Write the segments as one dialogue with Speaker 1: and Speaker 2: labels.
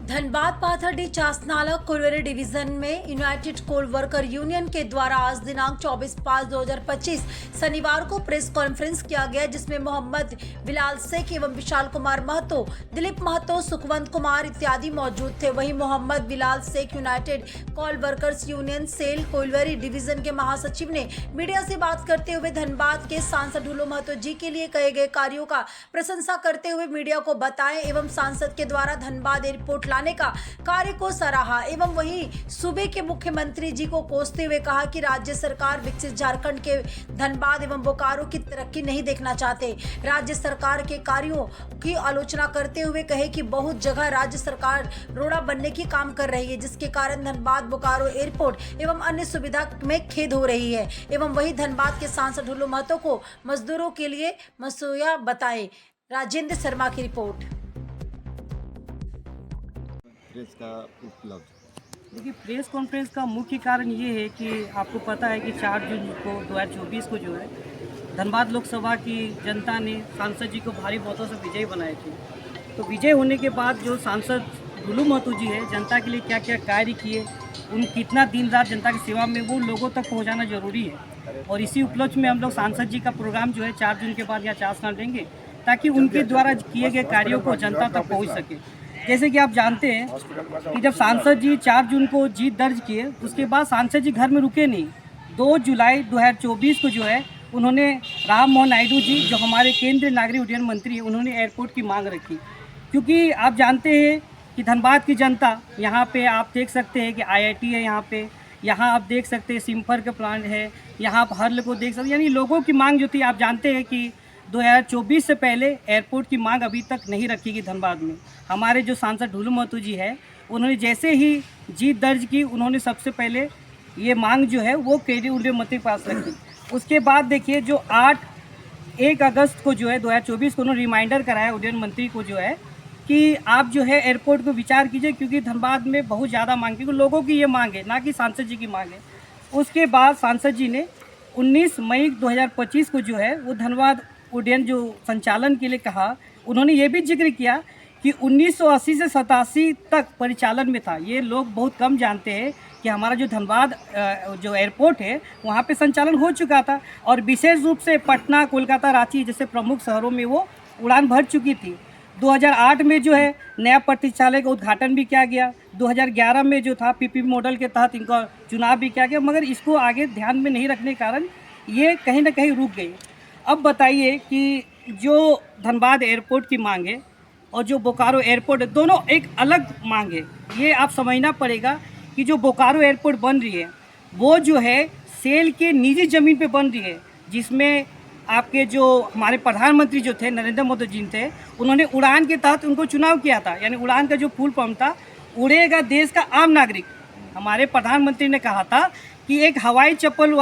Speaker 1: Dhanbad Pathardih Chasnala Kolaveri division में United कोल worker union के द्वारा आज दिनांक 24/5/2025 शनिवार को प्रेस कॉन्फ्रेंस किया गया, जिसमें मोहम्मद बिलाल शेख एवं विशाल कुमार महतो, दिलीप महतो, सुखवंत कुमार इत्यादि मौजूद थे। वहीं मोहम्मद बिलाल शेख यूनाइटेड कोल workers union cell Kolaveri division के महासचिव ने मीडिया से बात करते हुए धनबाद के सांसद ढुलू महतो जी के लिए कहे गए कार्यों का प्रशंसा करते हुए मीडिया को बताएं एवं सांसद के द्वारा धनबाद एयरपोर्ट लाने का कार्य को सराहा एवं वहीं सूबे के मुख्यमंत्री जी को कोसते हुए कहा कि राज्य सरकार विकसित झारखंड के धनबाद एवं बोकारो की तरक्की नहीं देखना चाहते। राज्य सरकार के कार्यों की आलोचना करते हुए कहे कि बहुत जगह राज्य सरकार रोड़ा बनने की काम कर रही है, जिसके कारण धनबाद बोकारो एयरपोर्ट एवं अन्य सुविधा में खेद हो रही है। एवं वही धनबाद के सांसद ढुलू महतो को मजदूरों के लिए मसौदा बताए। राजेंद्र शर्मा की रिपोर्ट।
Speaker 2: प्रेस का उपलब्ध
Speaker 3: देखिए, प्रेस कॉन्फ्रेंस का मुख्य कारण ये है कि आपको पता है कि 4 जून को 2024 को जो है धनबाद लोकसभा की जनता ने सांसद जी को भारी मतों से विजयी बनाए थे। तो विजय होने के बाद जो सांसद ढुलू महतो जी है, जनता के लिए क्या क्या कार्य किए, उन कितना दिन रात जनता की सेवा में, वो लोगों तक पहुंचाना जरूरी है। और इसी उपलक्ष्य में हम लोग सांसद जी का प्रोग्राम जो है 4 जून के बाद या 4 साल देंगे, ताकि उनके द्वारा किए गए कार्यों को जनता तक पहुँच सके। जैसे कि आप जानते हैं कि जब सांसद जी 4 जून को जीत दर्ज किए, उसके बाद सांसद जी घर में रुके नहीं। 2 जुलाई 2024 को जो है उन्होंने राम मोहन नायडू जी, जो हमारे केंद्रीय नागरिक उड्डयन मंत्री हैं, उन्होंने एयरपोर्ट की मांग रखी। क्योंकि आप जानते हैं कि धनबाद की जनता, यहाँ पे आप देख सकते हैं कि IIT है, यहाँ आप देख सकते हैं सिम्फर का प्लांट है, यहाँ आप हर्ल को देख सकते हैं। यानी लोगों की मांग जो थी, आप जानते हैं कि 2024 से पहले एयरपोर्ट की मांग अभी तक नहीं रखी गई धनबाद में। हमारे जो सांसद ढुलू महतो जी है, उन्होंने जैसे ही जीत दर्ज की, उन्होंने सबसे पहले ये मांग जो है वो केंद्रीय उड्डयन मंत्री के पास रखी। उसके बाद देखिए, जो 1 अगस्त को जो है 2024 को उन्होंने रिमाइंडर कराया उड्डयन मंत्री को जो है कि आप जो है एयरपोर्ट को विचार कीजिए, क्योंकि धनबाद में बहुत ज़्यादा मांग, क्योंकि लोगों की ये मांग है, ना कि सांसद जी की मांग है। उसके बाद सांसद जी ने 19 मई 2025 को जो है वो धनबाद उड्डयन जो संचालन के लिए कहा। उन्होंने ये भी जिक्र किया कि 1980 से 87 तक परिचालन में था। ये लोग बहुत कम जानते हैं कि हमारा जो धनबाद जो एयरपोर्ट है वहाँ पे संचालन हो चुका था, और विशेष रूप से पटना, कोलकाता, रांची जैसे प्रमुख शहरों में वो उड़ान भर चुकी थी। 2008 में जो है नया प्रतीक्षालय का उद्घाटन भी किया गया। 2011 में जो था PPP मॉडल के तहत इनका चुनाव भी किया गया, मगर इसको आगे ध्यान में नहीं रखने के कारण ये कहीं ना कहीं रुक गई। अब बताइए कि जो धनबाद एयरपोर्ट की मांग है और जो बोकारो एयरपोर्ट है, दोनों एक अलग मांग है। ये आप समझना पड़ेगा कि जो बोकारो एयरपोर्ट बन रही है वो जो है सेल के निजी ज़मीन पे बन रही है, जिसमें आपके जो हमारे प्रधानमंत्री जो थे नरेंद्र मोदी जी थे, उन्होंने उड़ान के तहत उनको चुनाव किया था। यानी उड़ान का जो फुल फॉर्म था, उड़ेगा देश का आम नागरिक। हमारे प्रधानमंत्री ने कहा था कि एक हवाई चप्पल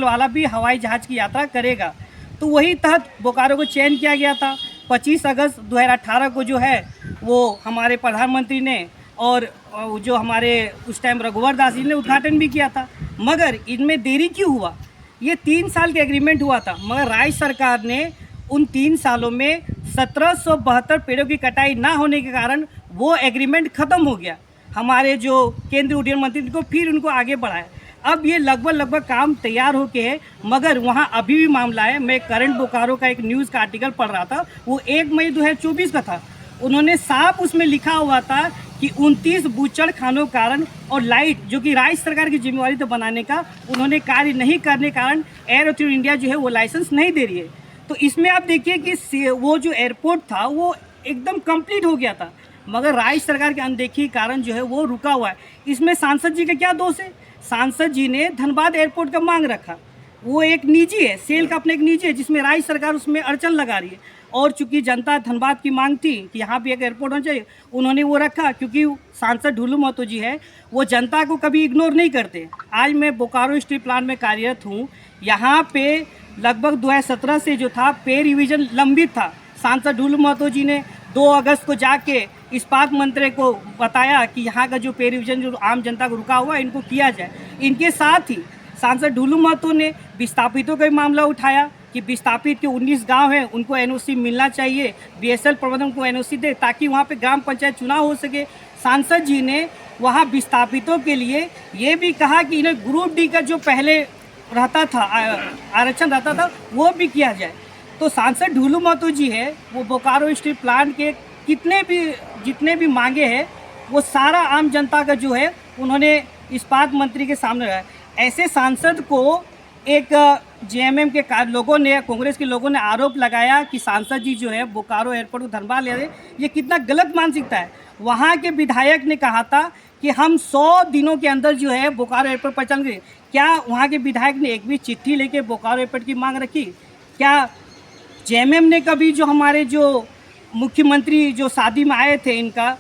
Speaker 3: वाला भी हवाई जहाज़ की यात्रा करेगा। तो वही तहत बोकारो को चयन किया गया था। 25 अगस्त 2018 को जो है वो हमारे प्रधानमंत्री ने और जो हमारे उस टाइम रघुवर दास जी ने उद्घाटन भी किया था। मगर इनमें देरी क्यों हुआ? ये 3 साल का एग्रीमेंट हुआ था, मगर राज्य सरकार ने उन 3 सालों में 1772 पेड़ों की कटाई ना होने के कारण वो एग्रीमेंट ख़त्म हो गया। हमारे जो केंद्रीय उड्डयन मंत्री को फिर उनको आगे बढ़ाया। अब ये लगभग काम तैयार होके है, मगर वहाँ अभी भी मामला है। मैं करंट बोकारो का एक न्यूज़ का आर्टिकल पढ़ रहा था, वो 1 मई 2024 का था। उन्होंने साफ उसमें लिखा हुआ था कि 29 बूचड़ खानों कारण और लाइट, जो कि राज्य सरकार की जिम्मेवारी तो बनाने का, उन्होंने कार्य नहीं करने के कारण एयर अथॉरिटी इंडिया जो है वो लाइसेंस नहीं दे रही है। तो इसमें आप देखिए कि वो जो एयरपोर्ट था वो एकदम कंप्लीट हो गया था, मगर राज्य सरकार के अनदेखी के कारण जो है वो रुका हुआ है। इसमें सांसद जी का क्या दोष है? सांसद जी ने धनबाद एयरपोर्ट का मांग रखा, वो एक निजी है, सेल का अपने एक निजी है, जिसमें राज्य सरकार उसमें अड़चन लगा रही है। और चूंकि जनता धनबाद की मांग थी कि यहाँ भी एक एयरपोर्ट होना चाहिए, उन्होंने वो रखा। क्योंकि सांसद ढुलू महतो जी है, वो जनता को कभी इग्नोर नहीं करते। आज मैं बोकारो स्टील प्लांट में कार्यरत हूँ। यहाँ पे लगभग 2017 से जो था पे रिविजन लंबित था। सांसद ढुलू महतो जी ने 2 अगस्त को जाके इस्पात मंत्री को बताया कि यहाँ का जो पे रिविजन जो आम जनता को रुका हुआ है, इनको किया जाए। इनके साथ ही सांसद ढुलू महतो ने विस्थापितों का भी मामला उठाया, कि विस्थापित के 19 गांव हैं उनको एनओसी मिलना चाहिए, बीएसएल प्रबंधन को एनओसी दे ताकि वहां पे ग्राम पंचायत चुनाव हो सके। सांसद जी ने वहां विस्थापितों के लिए ये भी कहा कि इन्हें ग्रुप डी का जो पहले रहता था आरक्षण रहता था वो भी किया जाए। तो सांसद ढुलू महतो जी है वो बोकारो स्टील प्लांट के जितने भी मांगे हैं वो सारा आम जनता का जो है उन्होंने इस्पात मंत्री के सामने रखा। ऐसे सांसद को एक जेएमएम के लोगों ने, कांग्रेस के लोगों ने आरोप लगाया कि सांसद जी जो है बोकारो एयरपोर्ट को धनबाद ले रहे, ये कितना गलत मानसिकता है। वहाँ के विधायक ने कहा था कि हम 100 दिनों के अंदर जो है बोकारो एयरपोर्ट पर चलेंगे। क्या वहाँ के विधायक ने एक भी चिट्ठी लेके बोकारो एयरपोर्ट की मांग रखी? क्या जेएमएम ने कभी जो हमारे जो मुख्यमंत्री जो शादी में आए थे इनका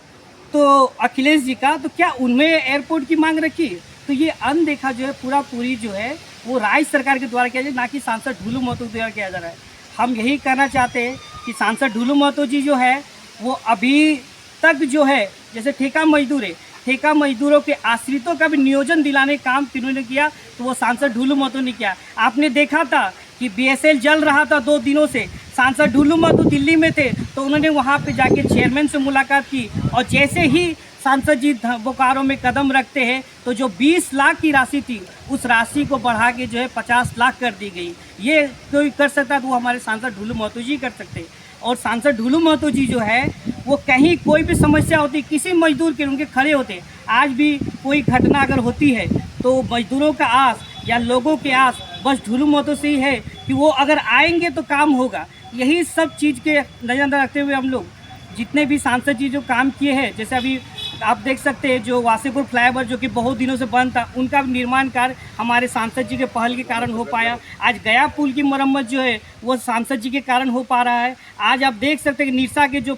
Speaker 3: तो अखिलेश जी का, तो क्या उनमें एयरपोर्ट की मांग रखी? तो ये अनदेखा जो है पूरी जो है वो राज्य सरकार के द्वारा किया जाए, ना कि सांसद ढुलू महतो के द्वारा किया जा रहा है। हम यही कहना चाहते हैं कि सांसद ढुलू महतो जी जो है वो अभी तक जो है जैसे ठेका मजदूर है, ठेका मजदूरों के आश्रितों का भी नियोजन दिलाने का काम किन्होंने किया तो वो सांसद ढुलू महतो ने किया। आपने देखा था कि बीएसएल जल रहा था 2 दिनों से, सांसद ढुलू महतो दिल्ली में थे तो उन्होंने वहाँ पे जाके चेयरमैन से मुलाकात की और जैसे ही सांसद जी बोकारो में कदम रखते हैं तो जो 20 लाख की राशि थी उस राशि को बढ़ा के जो है 50 लाख कर दी गई। ये कोई कर सकता तो वो हमारे सांसद ढुलू महतो जी कर सकते। और सांसद ढुलू महतो जी जो है वो कहीं कोई भी समस्या होती किसी मजदूर के उनके खड़े होते। आज भी कोई घटना अगर होती है तो मजदूरों का आस या लोगों के आस बस ढुलू महतो से ही है कि वो अगर आएंगे तो काम होगा। यही सब चीज़ के नज़रअंदाज रखते हुए हम लोग जितने भी सांसद जी जो काम किए हैं, जैसे अभी आप देख सकते हैं जो वासीपुर फ्लाईओवर जो कि बहुत दिनों से बंद था उनका निर्माण कार्य हमारे सांसद जी के पहल के कारण हो पाया। आज गया पुल की मरम्मत जो है वो सांसद जी के कारण हो पा रहा है। आज आप देख सकते हैं कि निरसा के जो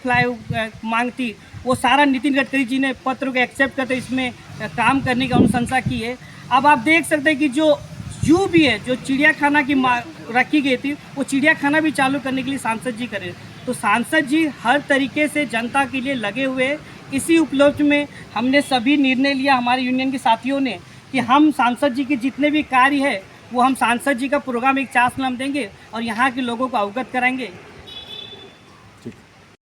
Speaker 3: मांग थी वो सारा नितिन गडकरी जी ने पत्र को एक्सेप्ट करते इसमें काम करने की अनुशंसा की है। अब आप देख सकते हैं कि जो जू भी है, जो चिड़ियाखाना की रखी गई थी वो चिड़ियाखाना भी चालू करने के लिए सांसद जी करे। तो सांसद जी हर तरीके से जनता के लिए लगे हुए। इसी उपलक्ष्य में हमने सभी निर्णय लिया हमारे यूनियन के साथियों ने कि हम सांसद जी के जितने भी कार्य है वो हम सांसद जी का प्रोग्राम एक 4 साल देंगे और यहाँ के लोगों को अवगत कराएंगे।